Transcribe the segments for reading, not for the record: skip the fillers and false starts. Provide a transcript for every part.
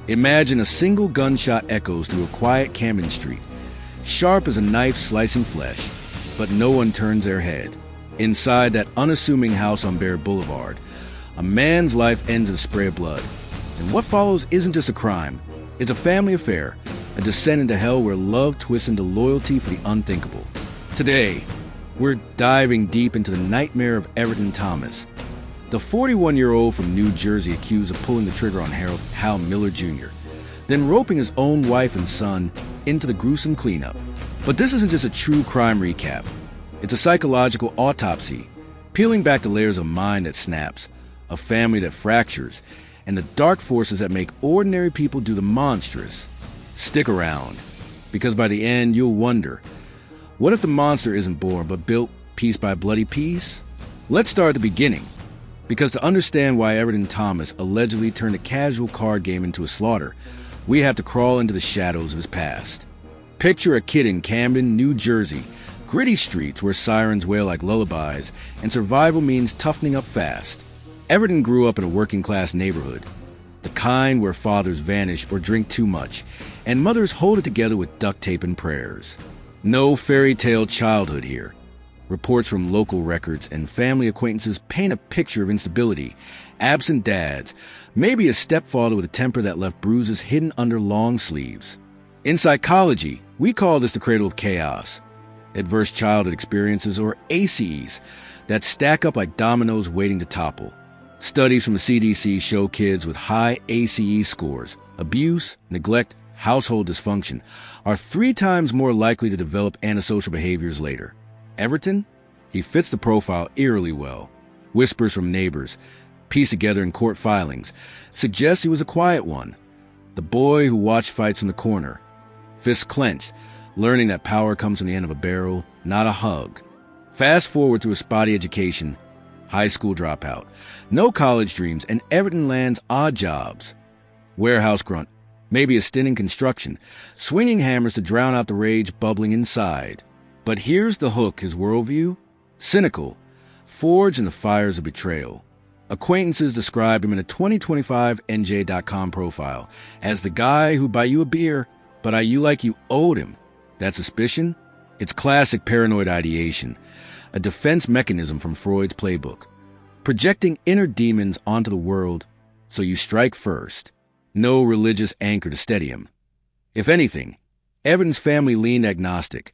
Imagine a single gunshot echoes through a quiet Camden street, sharp as a knife slicing flesh, but no one turns their head. Inside that unassuming house on Bear Boulevard, a man's life ends in a spray of blood. And what follows isn't just a crime, it's a family affair, a descent into hell where love twists into loyalty for the unthinkable. Today, we're diving deep into the nightmare of Everton Thomas, the 41-year-old from New Jersey accused of pulling the trigger on Hal Miller Jr., then roping his own wife and son into the gruesome cleanup. But this isn't just a true crime recap. It's a psychological autopsy, peeling back the layers of a mind that snaps, a family that fractures, and the dark forces that make ordinary people do the monstrous. Stick around, because by the end you'll wonder, what if the monster isn't born but built piece by bloody piece? Let's start at the beginning, because to understand why Everton Thomas allegedly turned a casual card game into a slaughter, we have to crawl into the shadows of his past. Picture a kid in Camden, New Jersey, gritty streets where sirens wail like lullabies, and survival means toughening up fast. Everton grew up in a working-class neighborhood, the kind where fathers vanish or drink too much, and mothers hold it together with duct tape and prayers. No fairy tale childhood here. Reports from local records and family acquaintances paint a picture of instability, absent dads, maybe a stepfather with a temper that left bruises hidden under long sleeves. In psychology, we call this the cradle of chaos. Adverse childhood experiences, or ACEs, that stack up like dominoes waiting to topple. Studies from the CDC show kids with high ACE scores, abuse, neglect, household dysfunction, are 3 times more likely to develop antisocial behaviors later. Everton? He fits the profile eerily well. Whispers from neighbors, pieced together in court filings, suggest he was a quiet one. The boy who watched fights in the corner. Fists clenched, learning that power comes from the end of a barrel, not a hug. Fast forward through a spotty education, high school dropout, no college dreams, and Everton lands odd jobs. Warehouse grunt, maybe a stint in construction, swinging hammers to drown out the rage bubbling inside. But here's the hook, his worldview: cynical, forged in the fires of betrayal. Acquaintances described him in a 2025 NJ.com profile as the guy who'd buy you a beer, but you like you owed him. That suspicion? It's classic paranoid ideation, a defense mechanism from Freud's playbook, projecting inner demons onto the world so you strike first. No religious anchor to steady him. If anything, Everton's family leaned agnostic,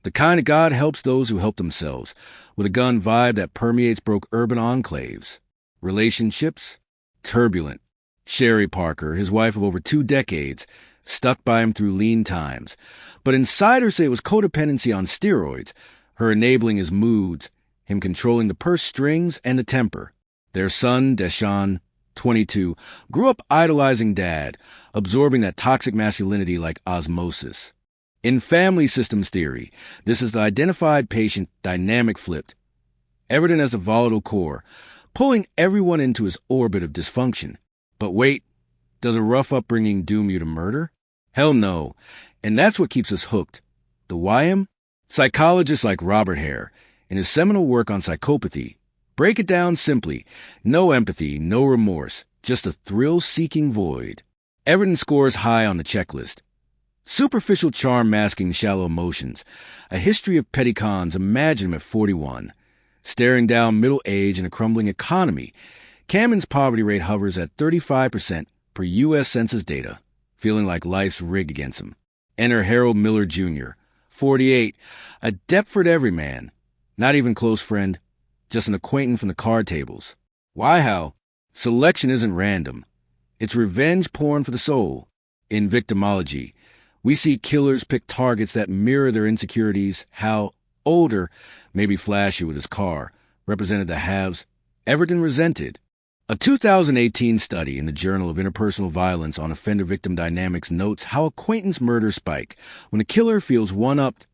the kind of God helps those who help themselves, with a gun vibe that permeates broke urban enclaves. Relationships? Turbulent. Sherrie Parker, his wife of over 2 decades, stuck by him through lean times. But insiders say it was codependency on steroids, her enabling his moods, him controlling the purse strings and the temper. Their son, Deshawn, 22, grew up idolizing dad, absorbing that toxic masculinity like osmosis. In family systems theory, this is the identified patient dynamic flipped. Everton has a volatile core, pulling everyone into his orbit of dysfunction. But wait, does a rough upbringing doom you to murder? Hell no, and that's what keeps us hooked. The why? Psychologists like Robert Hare, in his seminal work on psychopathy, break it down simply: no empathy, no remorse, just a thrill-seeking void. Everton scores high on the checklist. Superficial charm masking shallow emotions, a history of petty cons. Imagine him at 41, staring down middle age and a crumbling economy. Camden's poverty rate hovers at 35% per U.S. Census data, feeling like life's rigged against him. Enter Harold Miller Jr., 48, a Deptford everyman, not even close friend, just an acquaintance from the card tables. Why how? Selection isn't random. It's revenge porn for the soul. In victimology, we see killers pick targets that mirror their insecurities. How older, maybe flashy with his car, represented the haves Everton resented. A 2018 study in the Journal of Interpersonal Violence on Offender-Victim Dynamics notes how acquaintance murders spike when a killer feels one-upped,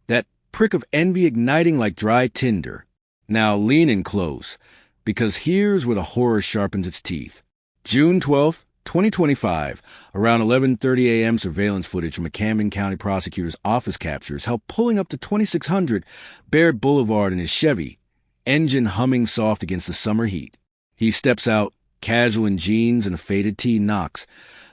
that prick of envy igniting like dry tinder. Now lean in close, because here's where the horror sharpens its teeth. June 12th, 2025, around 11:30 a.m. surveillance footage from a Camden County prosecutor's office captures how pulling up to 2600 Bear Boulevard in his Chevy, engine humming soft against the summer heat. He steps out, casual in jeans and a faded tee, knocks.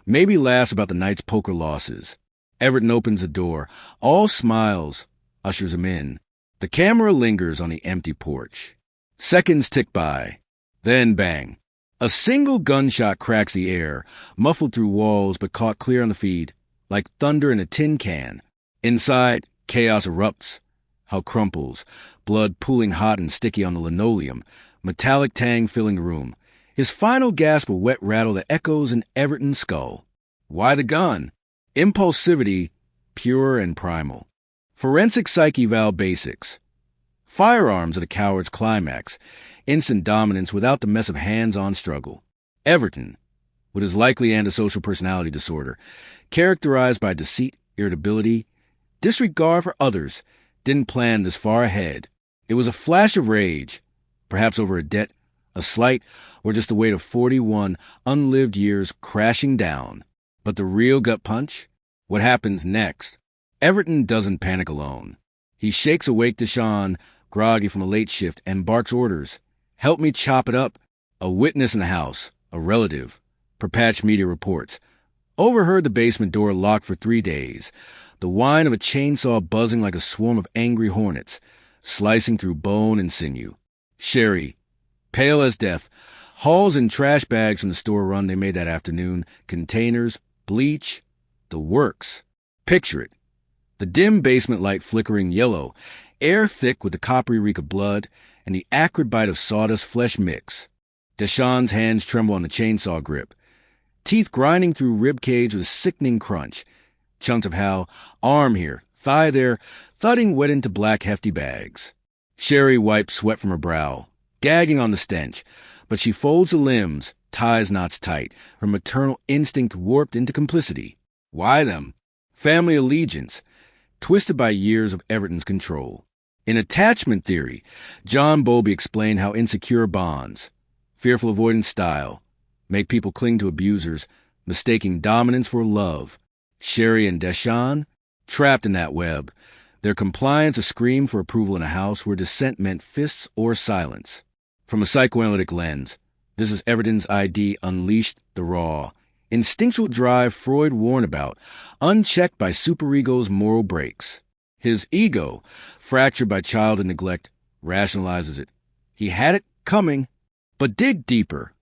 Maybe laughs about the night's poker losses. Everton opens the door. All smiles, ushers him in. The camera lingers on the empty porch. Seconds tick by. Then bang. A single gunshot cracks the air, muffled through walls but caught clear on the feed, like thunder in a tin can. Inside, chaos erupts. Hal crumples, blood pooling hot and sticky on the linoleum, metallic tang filling the room. His final gasp a wet rattle that echoes in Everton's skull. Why the gun? Impulsivity, pure and primal. Forensic psyche eval basics. Firearms are the coward's climax, instant dominance without the mess of hands-on struggle. Everton, with his likely antisocial personality disorder, characterized by deceit, irritability, disregard for others, didn't plan this far ahead. It was a flash of rage, perhaps over a debt, a slight, or just the weight of 41 unlived years crashing down. But the real gut punch? What happens next? Everton doesn't panic alone. He shakes awake Deshawn, groggy from a late shift, and barks orders. Help me chop it up. A witness in the house, a relative. Perpatch media reports. Overheard the basement door locked for 3 days. The whine of a chainsaw buzzing like a swarm of angry hornets, slicing through bone and sinew. Sherrie, pale as death, hauls in trash bags from the store run they made that afternoon, containers, bleach, the works. Picture it. The dim basement light flickering yellow, air thick with the coppery reek of blood, and the acrid bite of sawdust flesh mix. Deshawn's hands tremble on the chainsaw grip. Teeth grinding through rib cage with a sickening crunch. Chunks of Hal, arm here, thigh there, thudding wet into black hefty bags. Sherrie wipes sweat from her brow, gagging on the stench, but she folds the limbs, ties knots tight, her maternal instinct warped into complicity. Why them? Family allegiance, twisted by years of Everton's control. In attachment theory, John Bowlby explained how insecure bonds, fearful avoidance style, make people cling to abusers, mistaking dominance for love. Sherrie and Deshawn, trapped in that web, their compliance a scream for approval in a house where dissent meant fists or silence. From a psychoanalytic lens, this is Everton's ID unleashed the raw, instinctual drive Freud warned about, unchecked by superego's moral breaks. His ego, fractured by childhood neglect, rationalizes it. He had it coming. But dig deeper.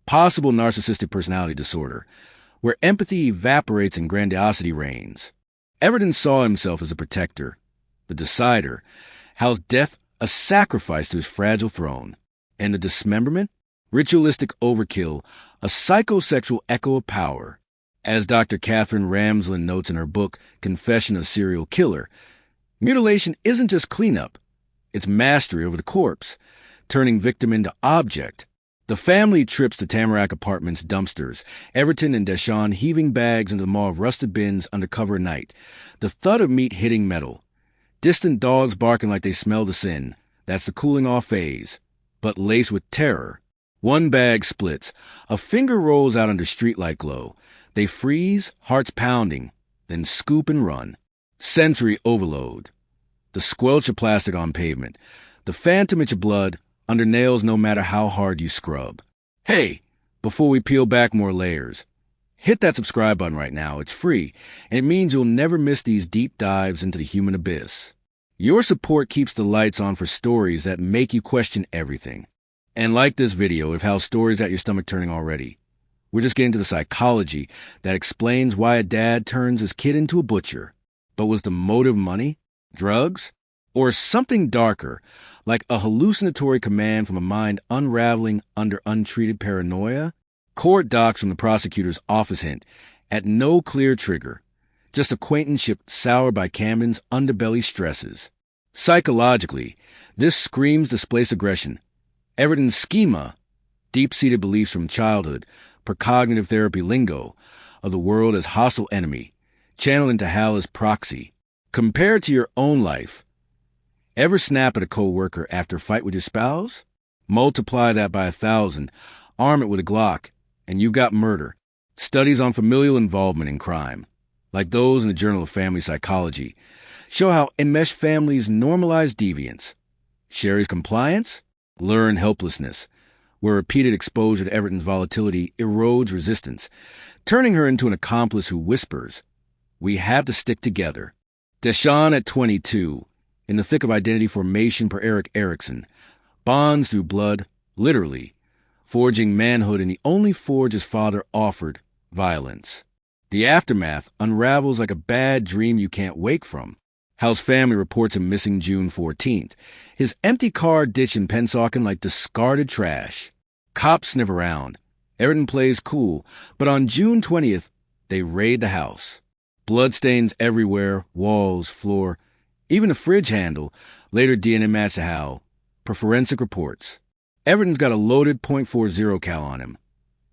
Possible narcissistic personality disorder, where empathy evaporates and grandiosity reigns. Everton saw himself as a protector, the decider, Hal's death a sacrifice to his fragile throne, and the dismemberment, ritualistic overkill, a psychosexual echo of power. As Dr. Catherine Ramsland notes in her book, Confession of a Serial Killer, mutilation isn't just cleanup, it's mastery over the corpse, turning victim into object. The family trips to Tamarack Apartments dumpsters, Everton and Deshawn heaving bags into the maw of rusted bins under cover of night, the thud of meat hitting metal, distant dogs barking like they smell the sin. That's the cooling-off phase, but laced with terror. One bag splits, a finger rolls out under streetlight glow. They freeze, hearts pounding, then scoop and run. Sensory overload. The squelch of plastic on pavement, the phantom itch of blood, under nails no matter how hard you scrub. Hey, before we peel back more layers, hit that subscribe button right now. It's free, and it means you'll never miss these deep dives into the human abyss. Your support keeps the lights on for stories that make you question everything. And like this video, if Hal's story's got your stomach turning already, we're just getting to the psychology that explains why a dad turns his kid into a butcher. But was the motive money? Drugs? Or something darker, like a hallucinatory command from a mind unraveling under untreated paranoia? Court docs from the prosecutor's office hint at no clear trigger, just acquaintanceship soured by Camden's underbelly stresses. Psychologically, this screams displaced aggression. Everton's schema, deep-seated beliefs from childhood, precognitive therapy lingo, of the world as hostile enemy, channeled into Hal as proxy. Compared to your own life, ever snap at a co-worker after a fight with your spouse? Multiply that by 1,000, arm it with a Glock, and you've got murder. Studies on familial involvement in crime, like those in the Journal of Family Psychology, show how enmeshed families normalize deviance. Sherrie's compliance? Learn helplessness. where repeated exposure to Everton's volatility erodes resistance, turning her into an accomplice who whispers, "We have to stick together." Deshawn at 22, in the thick of identity formation per Eric Erickson, bonds through blood, literally, forging manhood in the only forge his father offered, violence. The aftermath unravels like a bad dream you can't wake from. Hal's family reports him missing June 14th. His empty car ditched in Pennsauken like discarded trash. Cops sniff around. Everton plays cool, but on June 20th, they raid the house. Bloodstains everywhere, walls, floor, even the fridge handle, later DNA matched to Hal, per forensic reports. Everton's got a loaded .40 cal on him.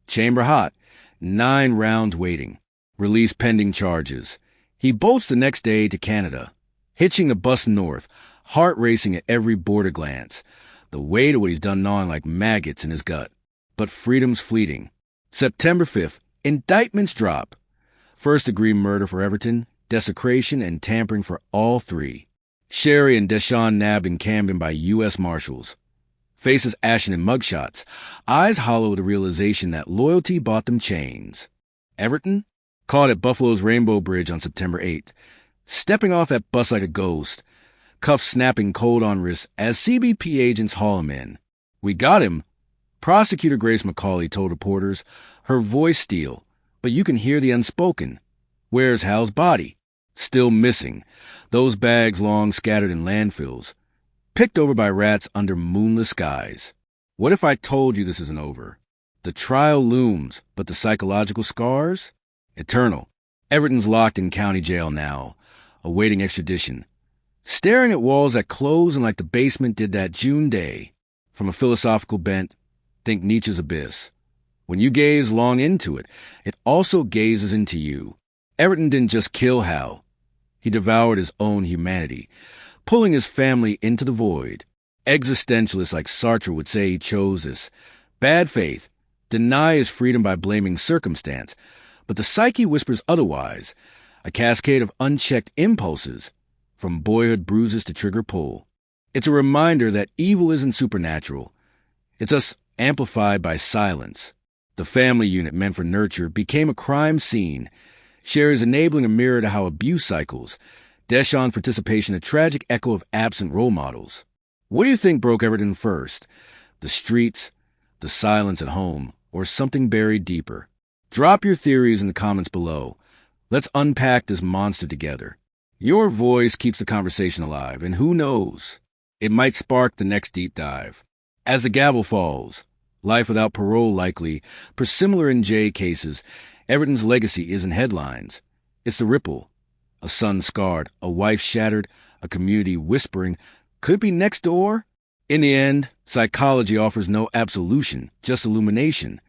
Chamber hot, 9 rounds waiting. Release pending charges. He bolts the next day to Canada, hitching the bus north, heart racing at every border glance. The weight of what he's done gnawing like maggots in his gut. But freedom's fleeting. September 5th, indictments drop. First-degree murder for Everton, desecration, and tampering for all 3. Sherrie and Deshawn nabbed in Camden by U.S. Marshals. Faces ashen in mugshots, eyes hollow with the realization that loyalty bought them chains. Everton? Caught at Buffalo's Rainbow Bridge on September 8th. Stepping off that bus like a ghost. Cuffs snapping cold on wrists as CBP agents haul him in. "We got him," Prosecutor Grace McCauley told reporters, her voice steel, but you can hear the unspoken. "Where's Hal's body?" "Still missing. Those bags long scattered in landfills. Picked over by rats under moonless skies." What if I told you this isn't over? The trial looms, but the psychological scars? Eternal. Everton's locked in county jail now, awaiting extradition. Staring at walls that close and like the basement did that June day. From a philosophical bent, think Nietzsche's abyss. When you gaze long into it, it also gazes into you. Everton didn't just kill Hal. He devoured his own humanity, pulling his family into the void. Existentialists like Sartre would say he chose this. Bad faith. Deny his freedom by blaming circumstance. But the psyche whispers otherwise. A cascade of unchecked impulses, from boyhood bruises to trigger pull. It's a reminder that evil isn't supernatural. It's us amplified by silence. The family unit meant for nurture became a crime scene. Sherrie's enabling a mirror to how abuse cycles. Deshawn's participation a tragic echo of absent role models. What do you think broke Everton first? The streets, the silence at home, or something buried deeper? Drop your theories in the comments below. Let's unpack this monster together. Your voice keeps the conversation alive, and who knows? It might spark the next deep dive. As the gavel falls, life without parole likely, per similar in J cases, Everton's legacy isn't headlines. It's the ripple. A son scarred, a wife shattered, a community whispering, could be next door? In the end, psychology offers no absolution, just illumination.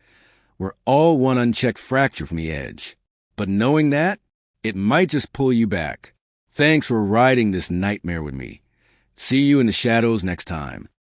We're all one unchecked fracture from the edge. But knowing that, it might just pull you back. Thanks for riding this nightmare with me. See you in the shadows next time.